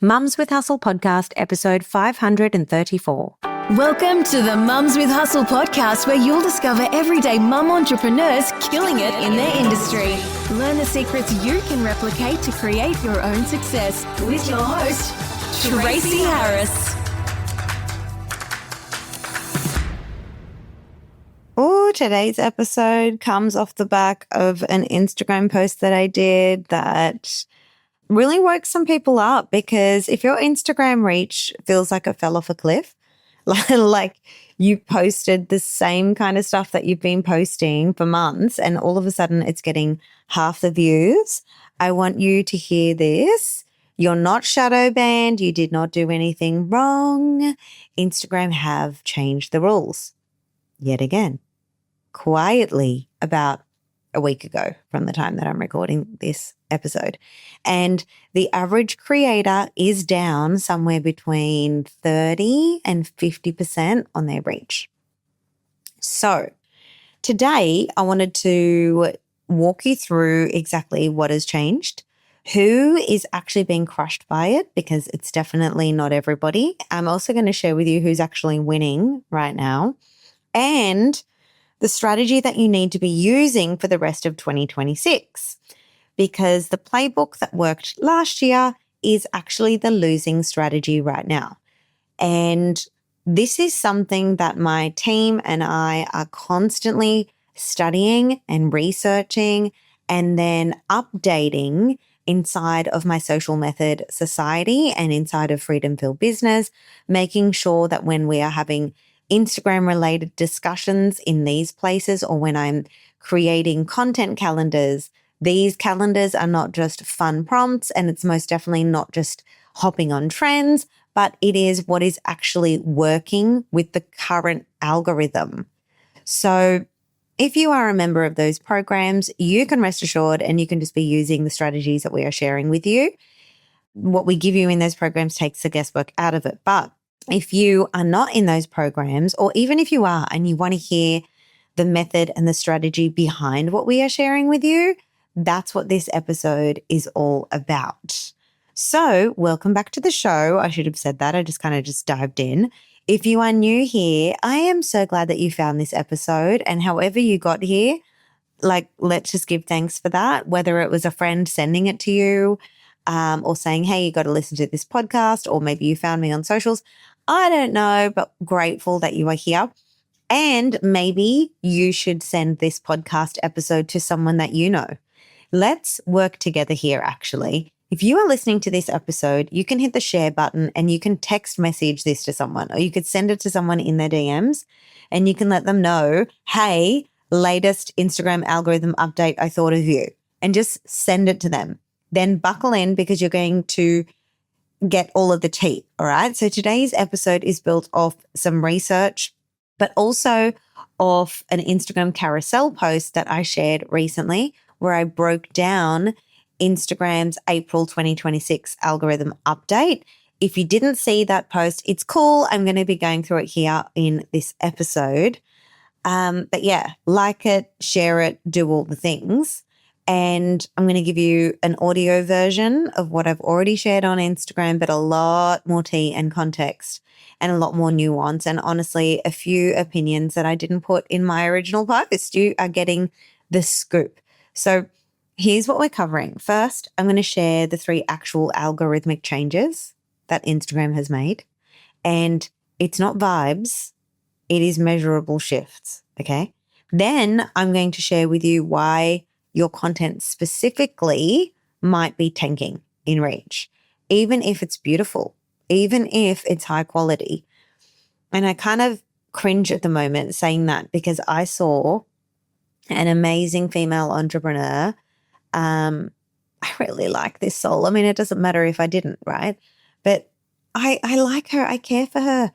Mums with Hustle podcast, episode 534. Welcome to the Mums with Hustle podcast, where you'll discover everyday mum entrepreneurs killing it in their industry. Learn the secrets you can replicate to create your own success with your host, Tracy Harris. Oh, today's episode comes off the back of an Instagram post that I did that really woke some people up, because if your Instagram reach feels like it fell off a cliff, like you posted the same kind of stuff that you've been posting for months and all of a sudden it's getting half the views, I want you to hear this. You're not shadow banned. You did not do anything wrong. Instagram have changed the rules yet again, quietly, about a week ago from the time that I'm recording this episode. And the average creator is down somewhere between 30 and 50% on their reach. So today I wanted to walk you through exactly what has changed, who is actually being crushed by it, because it's definitely not everybody. I'm also going to share with you who's actually winning right now, and the strategy that you need to be using for the rest of 2026, because the playbook that worked last year is actually the losing strategy right now. And this is something that my team and I are constantly studying and researching and then updating inside of my Social Method Society and inside of Freedom Filled Business, making sure that when we are having Instagram related discussions in these places, or when I'm creating content calendars, these calendars are not just fun prompts, and it's most definitely not just hopping on trends, but it is what is actually working with the current algorithm. So if you are a member of those programs, you can rest assured and you can just be using the strategies that we are sharing with you. What we give you in those programs takes the guesswork out of it. But if you are not in those programs, or even if you are and you want to hear the method and the strategy behind what we are sharing with you, that's what this episode is all about. So welcome back to the show. I should have said that. I just dived in. If you are new here, I am so glad that you found this episode, and however you got here, let's just give thanks for that, whether it was a friend sending it to you, or saying, hey, you got to listen to this podcast, or maybe you found me on socials. I don't know, but grateful that you are here. And maybe you should send this podcast episode to someone that you know. Let's work together here, actually. If you are listening to this episode, you can hit the share button and you can text message this to someone, or you could send it to someone in their DMs and you can let them know, hey, latest Instagram algorithm update, I thought of you, and just send it to them. Then buckle in, because you're going to get all of the tea. All right. So today's episode is built off some research, but also off an Instagram carousel post that I shared recently, where I broke down Instagram's April 2026 algorithm update. If you didn't see that post, it's cool. I'm going to be going through it here in this episode. But yeah, like it, share it, do all the things. And I'm going to give you an audio version of what I've already shared on Instagram, but a lot more tea and context and a lot more nuance, and honestly, a few opinions that I didn't put in my original post. You are getting the scoop. So here's what we're covering. First, I'm going to share the 3 actual algorithmic changes that Instagram has made. And it's not vibes, it is measurable shifts, okay? Then I'm going to share with you why your content specifically might be tanking in reach, even if it's beautiful, even if it's high quality. And I kind of cringe at the moment saying that, because I saw an amazing female entrepreneur. I really like this soul. I mean, it doesn't matter if I didn't, right? But I like her. I care for her.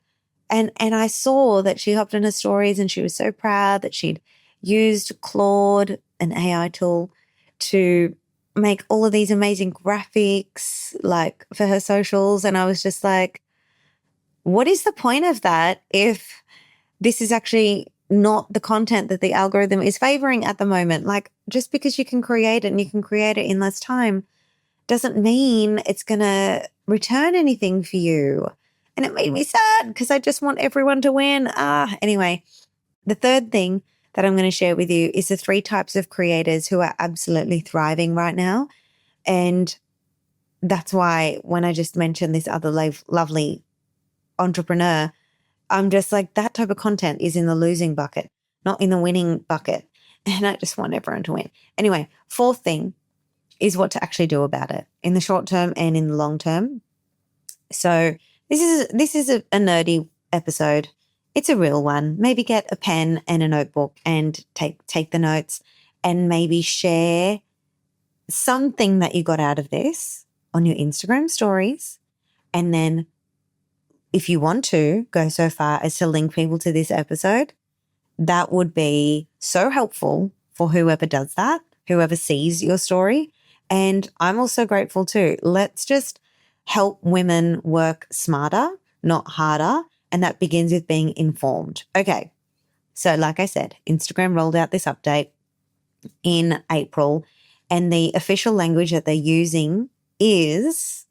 And I saw that she hopped in her stories and she was so proud that she'd used Claude, an AI tool, to make all of these amazing graphics for her socials. And I was just like, what is the point of that if this is actually not the content that the algorithm is favoring at the moment? Just because you can create it and you can create it in less time doesn't mean it's going to return anything for you. And it made me sad because I just want everyone to win. Anyway, the third thing that I'm going to share with you is the 3 types of creators who are absolutely thriving right now. And that's why when I just mentioned this other lovely entrepreneur, I'm just like, that type of content is in the losing bucket, not in the winning bucket. And I just want everyone to win. Anyway, fourth thing is what to actually do about it in the short term and in the long term. So this is a nerdy episode. It's a real one. Maybe get a pen and a notebook and take the notes and maybe share something that you got out of this on your Instagram stories. And then if you want to go so far as to link people to this episode, that would be so helpful for whoever does that, whoever sees your story. And I'm also grateful too. Let's just help women work smarter, not harder. And that begins with being informed. Okay. So like I said, Instagram rolled out this update in April, and the official language that they're using is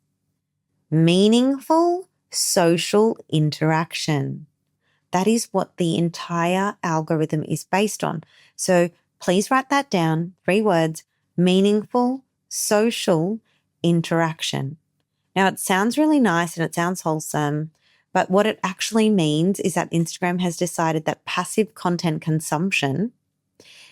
meaningful social interaction. That is what the entire algorithm is based on. So please write that down. 3 words, meaningful social interaction. Now, it sounds really nice and it sounds wholesome, but what it actually means is that Instagram has decided that passive content consumption,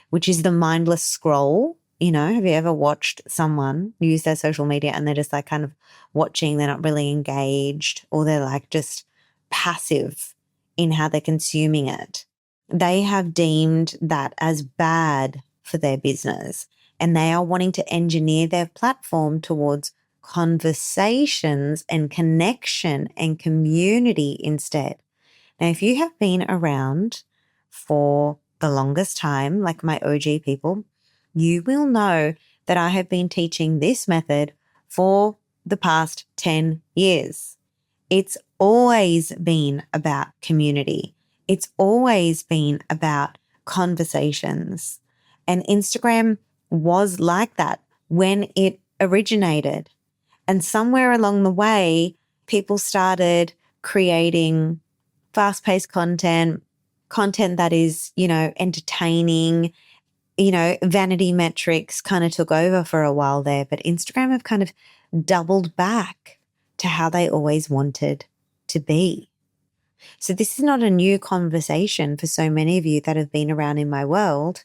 which is the mindless scroll, have you ever watched someone use their social media and they're just like kind of watching, they're not really engaged, or they're like just passive in how they're consuming it? They have deemed that as bad for their business, and they are wanting to engineer their platform towards conversations and connection and community instead. Now, if you have been around for the longest time, like my OG people, you will know that I have been teaching this method for the past 10 years. It's always been about community. It's always been about conversations. And Instagram was like that when it originated. And somewhere along the way, people started creating fast-paced content that is, entertaining. Vanity metrics kind of took over for a while there, but Instagram have kind of doubled back to how they always wanted to be. So this is not a new conversation for so many of you that have been around in my world,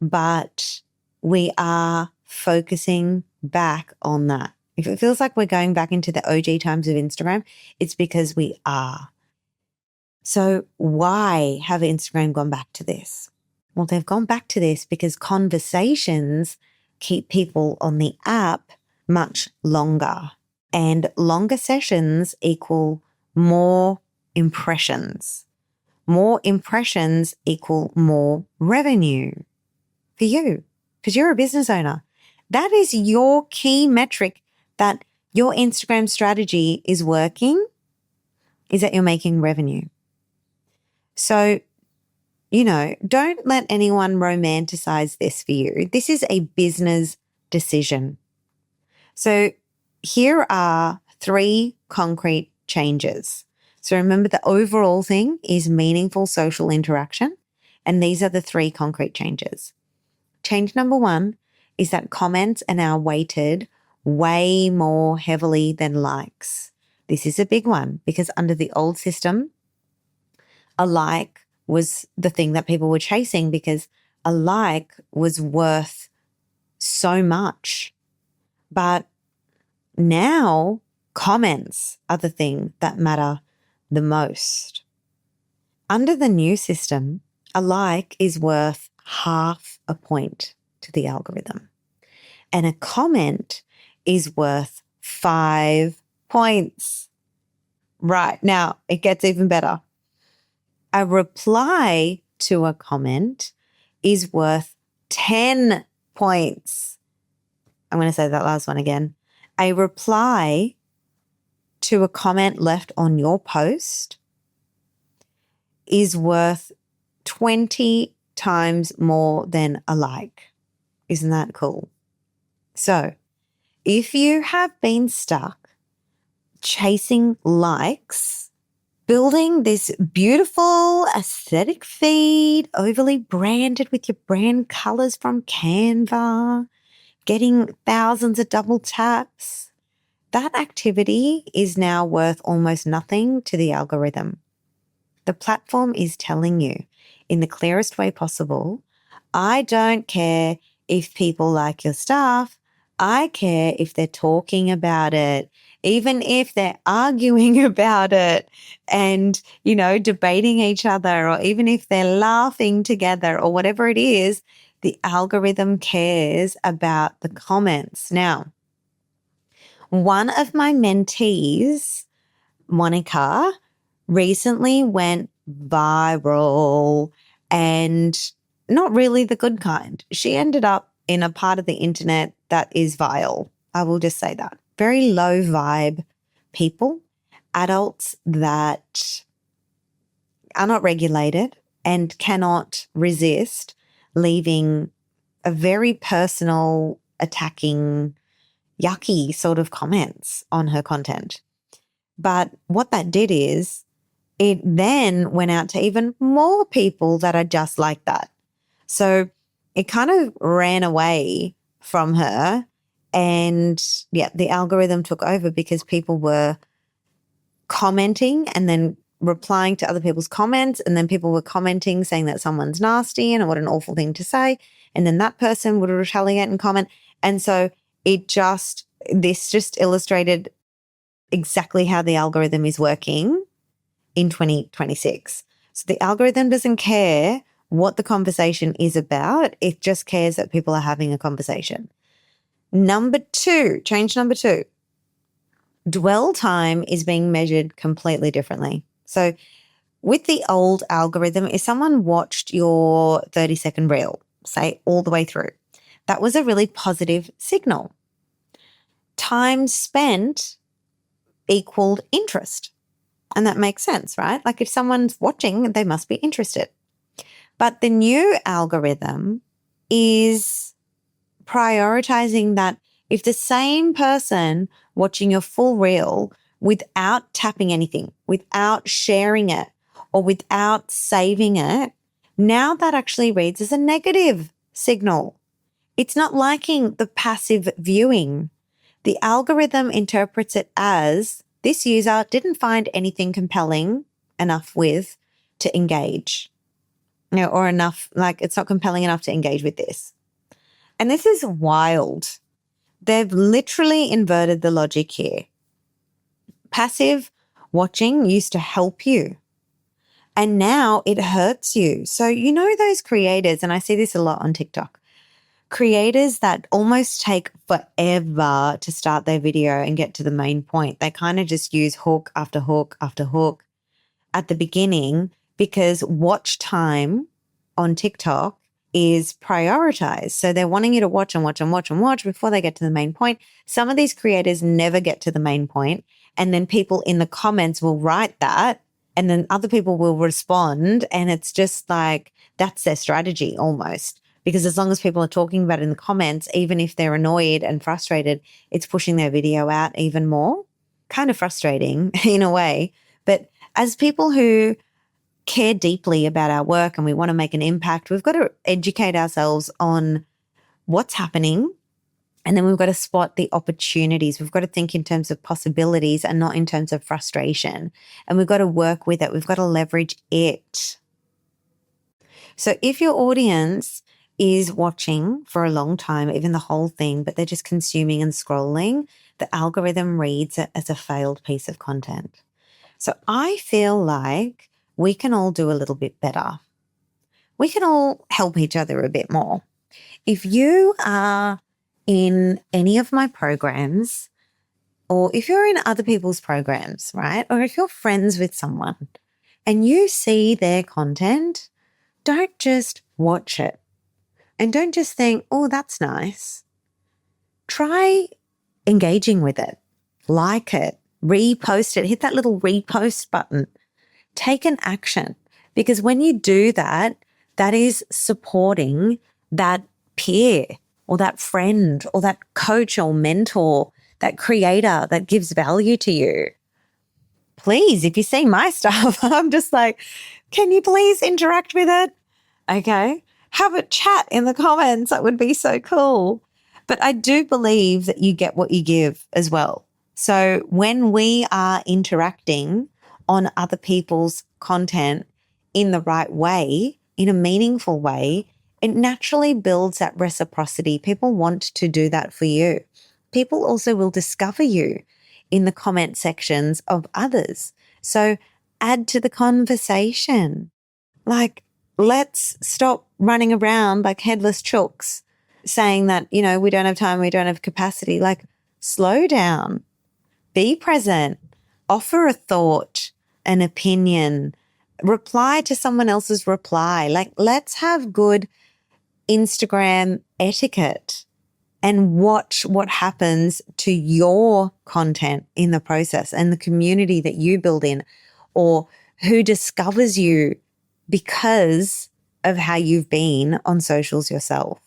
but we are focusing back on that. If it feels like we're going back into the OG times of Instagram, it's because we are. So why have Instagram gone back to this? Well, they've gone back to this because conversations keep people on the app much longer, and longer sessions equal more impressions. More impressions equal more revenue for you because you're a business owner. That is your key metric that your Instagram strategy is working, is that you're making revenue. So, don't let anyone romanticize this for you. This is a business decision. So here are 3 concrete changes. So remember, the overall thing is meaningful social interaction, and these are the 3 concrete changes. Change number 1 is that comments are now weighted way more heavily than likes. This is a big one because under the old system, a like was the thing that people were chasing because a like was worth so much. But now comments are the thing that matter the most. Under the new system, a like is worth half a point to the algorithm, and a comment is worth 5 points. Right, now it gets even better. A reply to a comment is worth 10 points. I'm going to say that last one again. A reply to a comment left on your post is worth 20 times more than a like. Isn't that cool? So If you have been stuck chasing likes, building this beautiful aesthetic feed, overly branded with your brand colors from Canva, getting thousands of double taps, that activity is now worth almost nothing to the algorithm. The platform is telling you in the clearest way possible, I don't care if people like your stuff. I care if they're talking about it, even if they're arguing about it and, debating each other, or even if they're laughing together or whatever it is, the algorithm cares about the comments. Now, one of my mentees, Monica, recently went viral, and not really the good kind. She ended up in a part of the internet that is vile. I will just say that. Very low vibe people, adults that are not regulated and cannot resist leaving a very personal, attacking, yucky sort of comments on her content. But what that did is it then went out to even more people that are just like that. So it kind of ran away from her, and the algorithm took over because people were commenting and then replying to other people's comments, and then people were commenting saying that someone's nasty and what an awful thing to say, and then that person would retaliate and comment. And so this just illustrated exactly how the algorithm is working in 2026. So the algorithm doesn't care what the conversation is about. It just cares that people are having a conversation. Change number two, dwell time is being measured completely differently. So with the old algorithm, if someone watched your 30-second reel, say all the way through, that was a really positive signal. Time spent equaled interest. And that makes sense, right? Like if someone's watching, they must be interested. But the new algorithm is prioritizing that if the same person watching your full reel without tapping anything, without sharing it, or without saving it, now that actually reads as a negative signal. It's not liking the passive viewing. The algorithm interprets it as this user didn't find anything compelling enough to engage, or enough, like it's not compelling enough to engage with this. And this is wild. They've literally inverted the logic here. Passive watching used to help you, and now it hurts you. So those creators, and I see this a lot on TikTok, creators that almost take forever to start their video and get to the main point. They kind of just use hook after hook after hook at the beginning because watch time on TikTok is prioritized. So they're wanting you to watch and watch and watch and watch before they get to the main point. Some of these creators never get to the main point, and then people in the comments will write that, and then other people will respond, and it's just like that's their strategy almost. Because as long as people are talking about it in the comments, even if they're annoyed and frustrated, it's pushing their video out even more. Kind of frustrating in a way. But as people who care deeply about our work and we want to make an impact, we've got to educate ourselves on what's happening. And then we've got to spot the opportunities. We've got to think in terms of possibilities and not in terms of frustration. And we've got to work with it. We've got to leverage it. So if your audience is watching for a long time, even the whole thing, but they're just consuming and scrolling, the algorithm reads it as a failed piece of content. So I feel like we can all do a little bit better. We can all help each other a bit more. If you are in any of my programs, or if you're in other people's programs, right? Or if you're friends with someone and you see their content, don't just watch it. And don't just think, oh, that's nice. Try engaging with it, like it, repost it, hit that little repost button, take an action. Because when you do that, that is supporting that peer or that friend or that coach or mentor, that creator that gives value to you. Please, if you see my stuff, I'm just like, can you please interact with it? Okay. Have a chat in the comments. That would be so cool. But I do believe that you get what you give as well. So when we are interacting on other people's content in the right way, in a meaningful way, it naturally builds that reciprocity. People want to do that for you. People also will discover you in the comment sections of others. So add to the conversation. Like, let's stop running around like headless chooks saying that, you know, we don't have time, we don't have capacity. Like, slow down, be present, offer a thought, an opinion, reply to someone else's reply. Like, let's have good Instagram etiquette and watch what happens to your content in the process and the community that you build in, or who discovers you because of how you've been on socials yourself.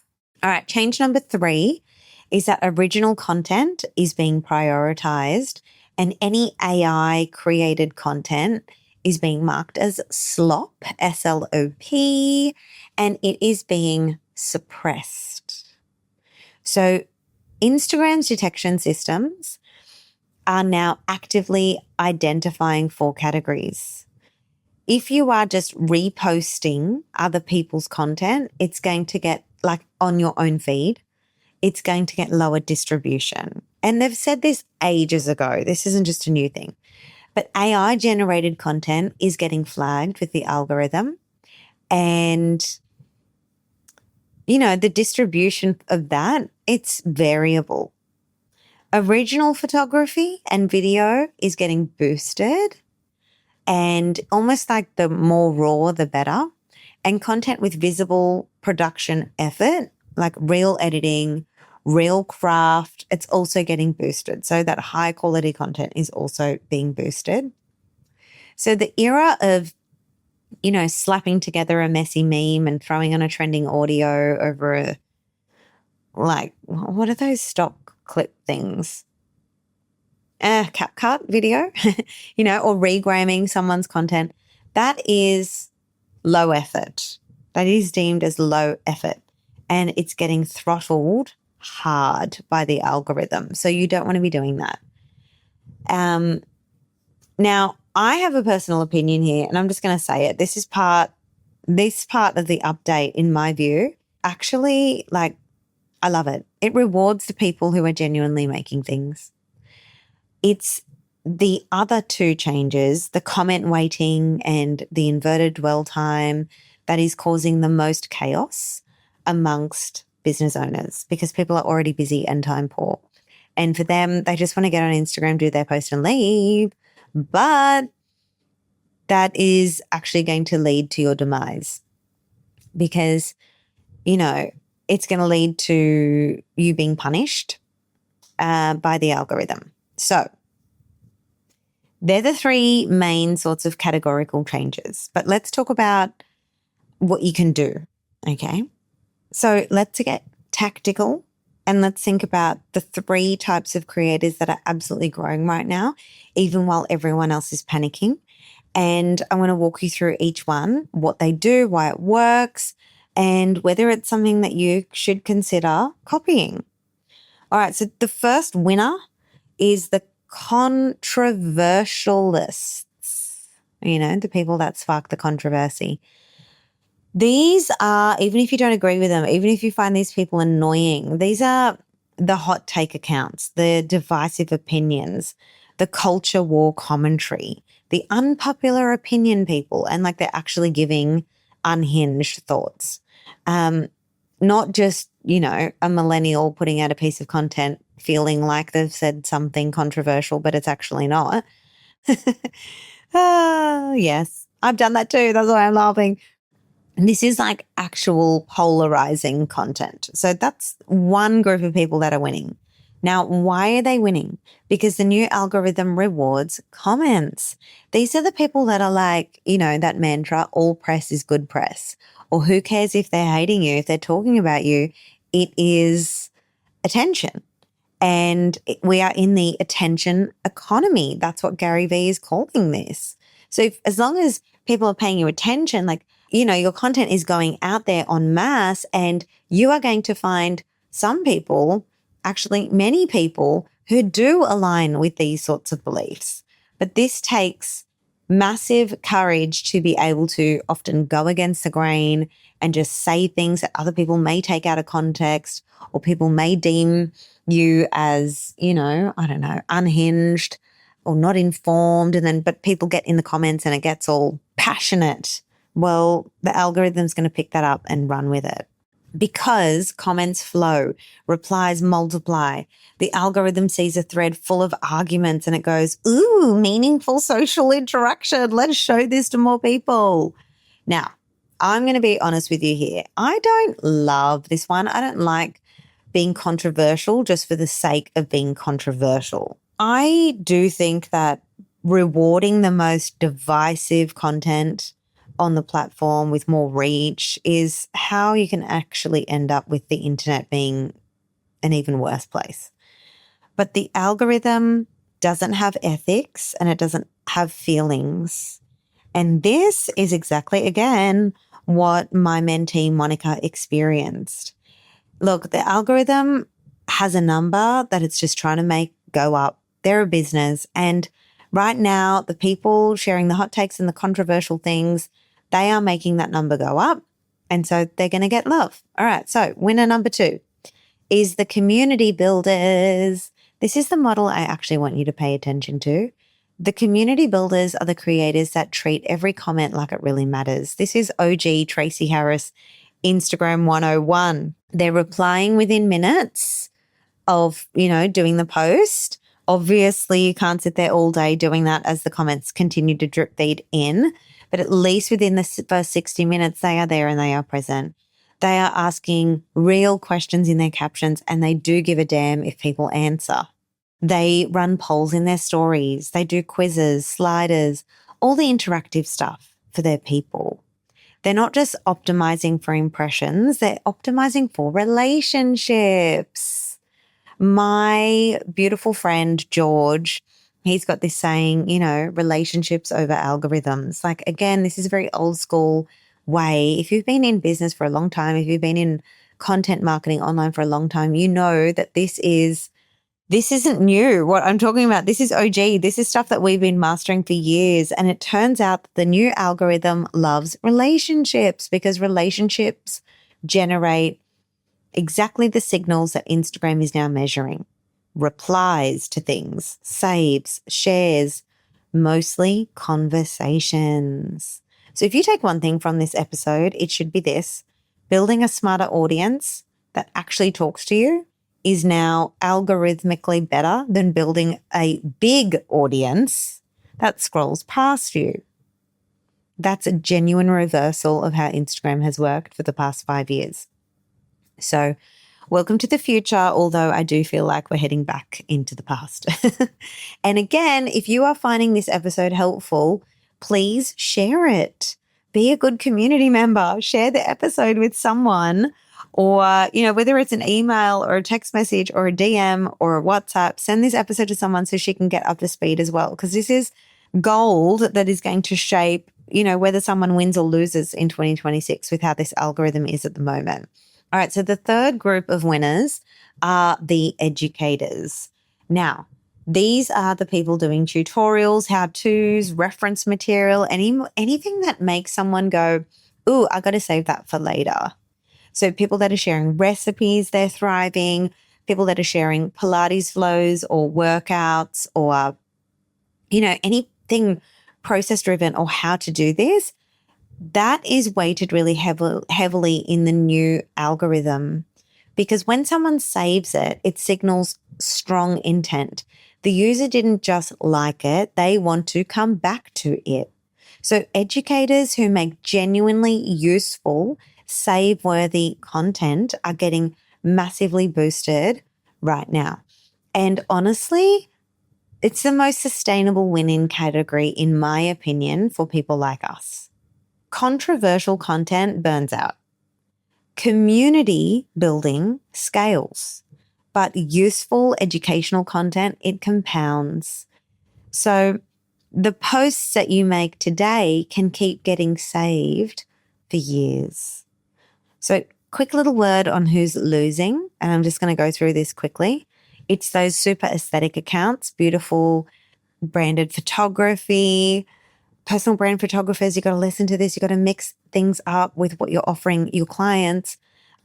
All right, change number 3 is that original content is being prioritized, and any AI created content is being marked as slop, S-L-O-P, and it is being suppressed. So Instagram's detection systems are now actively identifying 4 categories. If you are just reposting other people's content, it's going to get, like, on your own feed, it's going to get lower distribution. And they've said this ages ago. This isn't just a new thing. But AI generated content is getting flagged with the algorithm, and you know, the distribution of that, it's variable. Original photography and video is getting boosted, and almost like the more raw, the better. And content with visible production effort, like real editing, real craft, it's also getting boosted. So that high quality content is also being boosted. So the era of, you know, slapping together a messy meme and throwing on a trending audio over a, like, what are those stock clip things? CapCut video, you know, or regramming someone's content. That is low effort. That is deemed as low effort, and it's getting throttled hard by the algorithm. So you don't want to be doing that. Now, I have a personal opinion here, and I'm just going to say it. This part of the update, in my view, actually, like, I love it. It rewards the people who are genuinely making things. It's the other 2 changes, the comment weighting and the inverted dwell time, that is causing the most chaos amongst business owners, because people are already busy and time poor. And for them, they just want to get on Instagram, do their post and leave. But that is actually going to lead to your demise, because, you know, it's going to lead to you being punished by the algorithm. So they're the 3 main sorts of categorical changes. But let's talk about what you can do, okay? So let's get tactical, and let's think about the 3 types of creators that are absolutely growing right now, even while everyone else is panicking. And I'm going to walk you through each one, what they do, why it works, and whether it's something that you should consider copying. All right, so the first winner is the controversialists, you know, the people that spark the controversy. These are, even if you don't agree with them, even if you find these people annoying, these are the hot take accounts, the divisive opinions, the culture war commentary, the unpopular opinion people, and like they're actually giving unhinged thoughts. Not just, you know, a millennial putting out a piece of content feeling like they've said something controversial, but it's actually not. Yes, I've done that too. That's why I'm laughing. And this is like actual polarizing content. So that's one group of people that are winning. Now, why are they winning? Because the new algorithm rewards comments. These are the people that are like, you know, that mantra, all press is good press. Or who cares if they're hating you, if they're talking about you, it is attention. And we are in the attention economy. That's what Gary Vee is calling this. So as long as people are paying you attention, like, your content is going out there en masse, and you are going to find some people, actually many people, who do align with these sorts of beliefs. But this takes massive courage to be able to often go against the grain and just say things that other people may take out of context, or people may deem you as, unhinged or not informed. But people get in the comments and it gets all passionate. Well, the algorithm's going to pick that up and run with it. Because comments flow, replies multiply, the algorithm sees a thread full of arguments and it goes, ooh, meaningful social interaction. Let's show this to more people. Now, I'm going to be honest with you here. I don't love this one. I don't like being controversial just for the sake of being controversial. I do think that rewarding the most divisive content on the platform with more reach is how you can actually end up with the internet being an even worse place. But the algorithm doesn't have ethics and it doesn't have feelings. And this is exactly, again, what my mentee Monica experienced. Look, the algorithm has a number that it's just trying to make go up. They're a business. And right now, the people sharing the hot takes and the controversial things, they are making that number go up. And so they're going to get love. All right. So winner number 2 is the community builders. This is the model I actually want you to pay attention to. The community builders are the creators that treat every comment like it really matters. This is OG Tracy Harris, Instagram 101. They're replying within minutes of, doing the post. Obviously, you can't sit there all day doing that as the comments continue to drip feed in. But at least within the first 60 minutes, they are there and they are present. They are asking real questions in their captions, and they do give a damn if people answer. They run polls in their stories. They do quizzes, sliders, all the interactive stuff for their people. They're not just optimizing for impressions, they're optimizing for relationships. My beautiful friend, George, he's got this saying, relationships over algorithms. Like, again, this is a very old school way. If you've been in business for a long time, if you've been in content marketing online for a long time, you know that this isn't new. What I'm talking about, this is OG. This is stuff that we've been mastering for years. And it turns out that the new algorithm loves relationships because relationships generate exactly the signals that Instagram is now measuring. Replies to things, saves, shares, mostly conversations. So if you take one thing from this episode, it should be this: building a smarter audience that actually talks to you is now algorithmically better than building a big audience that scrolls past you. That's a genuine reversal of how Instagram has worked for the past 5 years. So welcome to the future, although I do feel like we're heading back into the past. And again, if you are finding this episode helpful, please share it. Be a good community member. Share the episode with someone, or, whether it's an email or a text message or a DM or a WhatsApp, send this episode to someone so she can get up to speed as well. Because this is gold that is going to shape, whether someone wins or loses in 2026 with how this algorithm is at the moment. All right, so the third group of winners are the educators. Now, these are the people doing tutorials, how-tos, reference material, anything that makes someone go, ooh, I got to save that for later. So people that are sharing recipes, they're thriving. People that are sharing Pilates flows or workouts or, anything process-driven or how to do this, that is weighted really heavily in the new algorithm, because when someone saves it, it signals strong intent. The user didn't just like it, they want to come back to it. So educators who make genuinely useful, save-worthy content are getting massively boosted right now. And honestly, it's the most sustainable win-in category, in my opinion, for people like us. Controversial content burns out. Community building scales, but useful educational content, it compounds. So the posts that you make today can keep getting saved for years. So quick little word on who's losing, and I'm just going to go through this quickly. It's those super aesthetic accounts, beautiful branded photography, personal brand photographers. You got to listen to this. You got to mix things up with what you're offering your clients.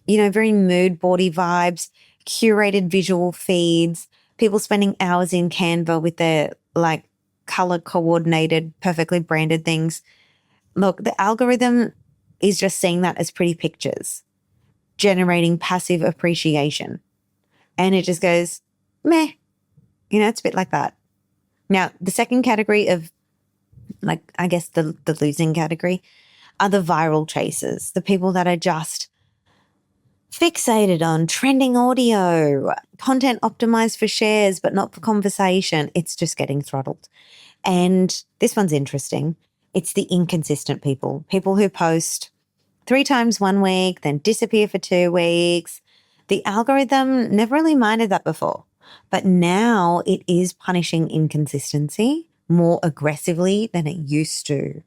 Very mood boardy vibes, curated visual feeds, people spending hours in Canva with their color coordinated, perfectly branded things. Look, the algorithm is just seeing that as pretty pictures, generating passive appreciation. And it just goes, meh. It's a bit like that. Now, the second category of, I guess the losing category are the viral chasers, the people that are just fixated on trending audio, content optimized for shares, but not for conversation. It's just getting throttled. And this one's interesting. It's the inconsistent people who post 3 times 1 week, then disappear for 2 weeks. The algorithm never really minded that before, but now it is punishing inconsistency more aggressively than it used to.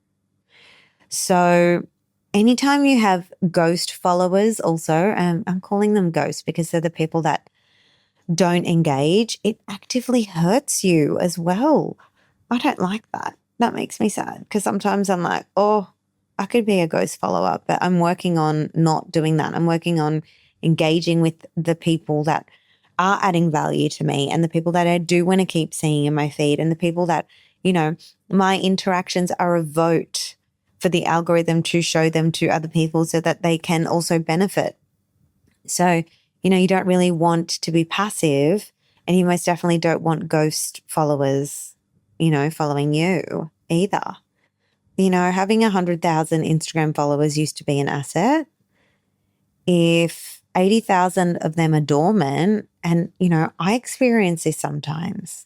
So anytime you have ghost followers also, I'm calling them ghosts because they're the people that don't engage, it actively hurts you as well. I don't like that. That makes me sad because sometimes I'm like, oh, I could be a ghost follower, but I'm working on not doing that. I'm working on engaging with the people that are adding value to me and the people that I do want to keep seeing in my feed and the people that, my interactions are a vote for the algorithm to show them to other people so that they can also benefit. So, you don't really want to be passive, and you most definitely don't want ghost followers, following you either. Having 100,000 Instagram followers used to be an asset. If 80,000 of them are dormant, and, I experience this sometimes,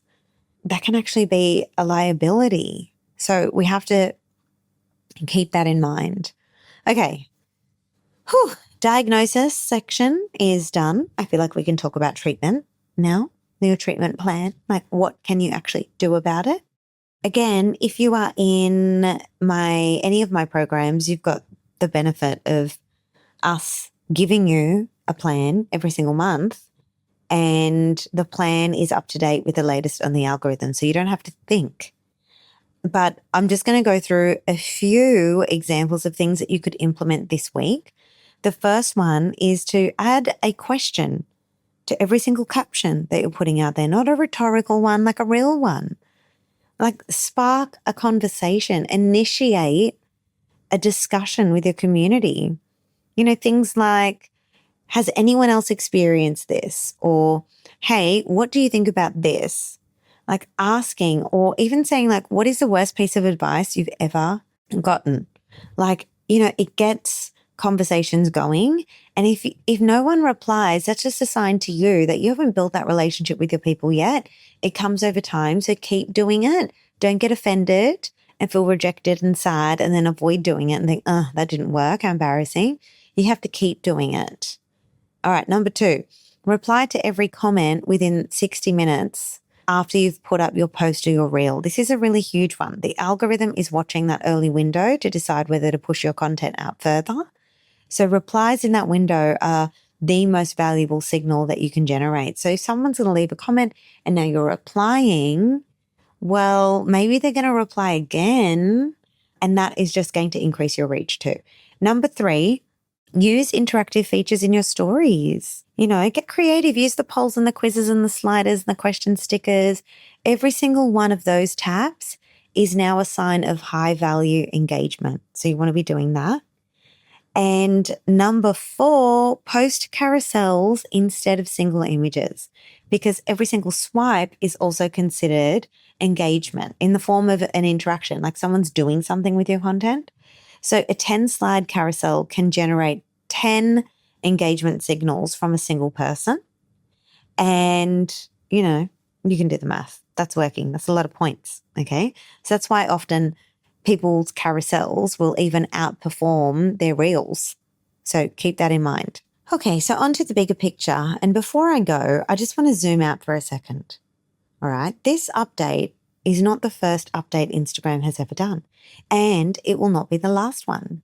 that can actually be a liability. So we have to keep that in mind. Okay. Diagnosis section is done. I feel like we can talk about treatment now, your treatment plan, what can you actually do about it? Again, if you are in any of my programs, you've got the benefit of us giving you a plan every single month, and the plan is up to date with the latest on the algorithm, so you don't have to think. But I'm just going to go through a few examples of things that you could implement this week. The first one is to add a question to every single caption that you're putting out there, not a rhetorical one, like a real one. Spark a conversation, initiate a discussion with your community. Things like, has anyone else experienced this? Or, hey, what do you think about this? Asking, or even saying what is the worst piece of advice you've ever gotten? It gets conversations going. And if no one replies, that's just a sign to you that you haven't built that relationship with your people yet. It comes over time. So keep doing it. Don't get offended and feel rejected and sad and then avoid doing it and think, that didn't work. How embarrassing. You have to keep doing it. All right. Number 2, reply to every comment within 60 minutes after you've put up your post or your reel. This is a really huge one. The algorithm is watching that early window to decide whether to push your content out further. So replies in that window are the most valuable signal that you can generate. So if someone's going to leave a comment and now you're replying, well, maybe they're going to reply again, and that is just going to increase your reach too. Number 3, use interactive features in your stories. Get creative. Use the polls and the quizzes and the sliders and the question stickers. Every single one of those taps is now a sign of high value engagement. So you want to be doing that. And number 4, post carousels instead of single images, because every single swipe is also considered engagement in the form of an interaction, like someone's doing something with your content. So a 10-slide carousel can generate 10 engagement signals from a single person. And, you can do the math. That's working. That's a lot of points. Okay. So that's why often people's carousels will even outperform their reels. So keep that in mind. Okay, so on to the bigger picture. And before I go, I just want to zoom out for a second. All right, this update is not the first update Instagram has ever done, and it will not be the last one.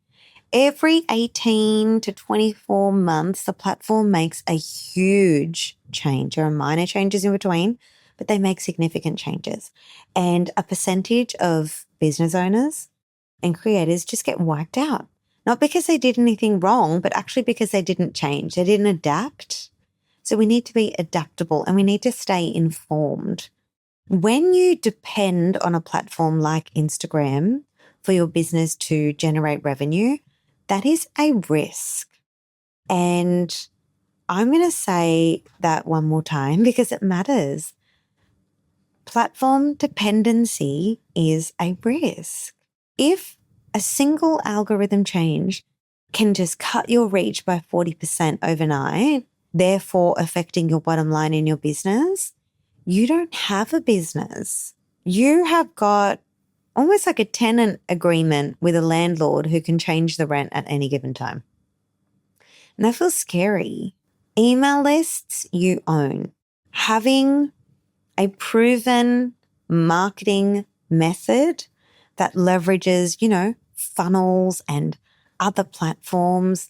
Every 18 to 24 months, the platform makes a huge change. There are minor changes in between, but they make significant changes. And a percentage of business owners and creators just get wiped out. Not because they did anything wrong, but actually because they didn't change. They didn't adapt. So we need to be adaptable and we need to stay informed. When you depend on a platform like Instagram for your business to generate revenue, that is a risk. And I'm going to say that one more time because it matters. Platform dependency is a risk. If a single algorithm change can just cut your reach by 40% overnight, therefore affecting your bottom line in your business, you don't have a business. You have got almost like a tenant agreement with a landlord who can change the rent at any given time. And that feels scary. Email lists you own. Having a proven marketing method that leverages, funnels and other platforms,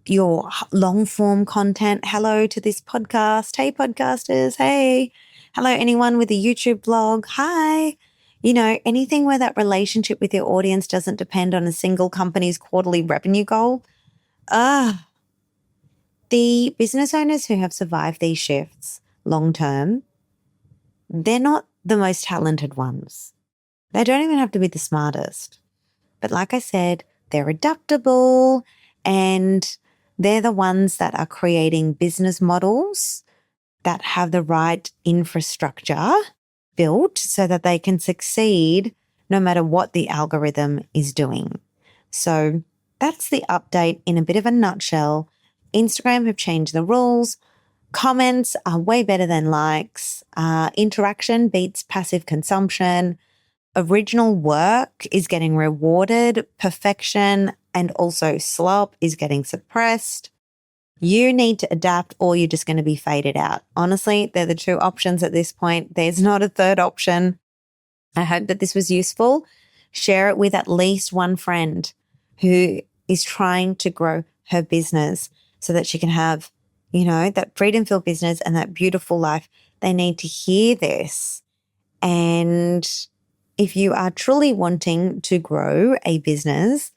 your long form content. Hello to this podcast. Hey, podcasters. Hey. Hello, anyone with a YouTube blog. Hi. Anything where that relationship with your audience doesn't depend on a single company's quarterly revenue goal. The business owners who have survived these shifts long term, they're not the most talented ones. They don't even have to be the smartest. But like I said, they're adaptable and they're the ones that are creating business models that have the right infrastructure built so that they can succeed no matter what the algorithm is doing. So that's the update in a bit of a nutshell. Instagram have changed the rules. Comments are way better than likes. Interaction beats passive consumption. Original work is getting rewarded. Perfection and also slop is getting suppressed. You need to adapt or you're just going to be faded out. Honestly, they're the two options at this point. There's not a third option. I hope that this was useful. Share it with at least one friend who is trying to grow her business so that she can have, that freedom-filled business and that beautiful life. They need to hear this. And if you are truly wanting to grow a business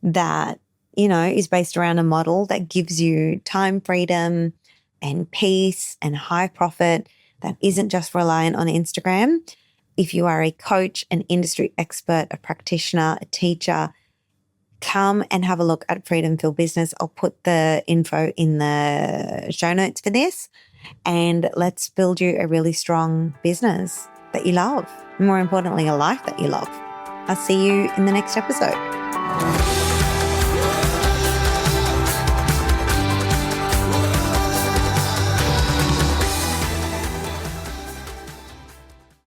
that is based around a model that gives you time freedom and peace and high profit that isn't just reliant on Instagram. If you are a coach, an industry expert, a practitioner, a teacher, come and have a look at Freedom Filled Business. I'll put the info in the show notes for this, and let's build you a really strong business that you love. More importantly, a life that you love. I'll see you in the next episode.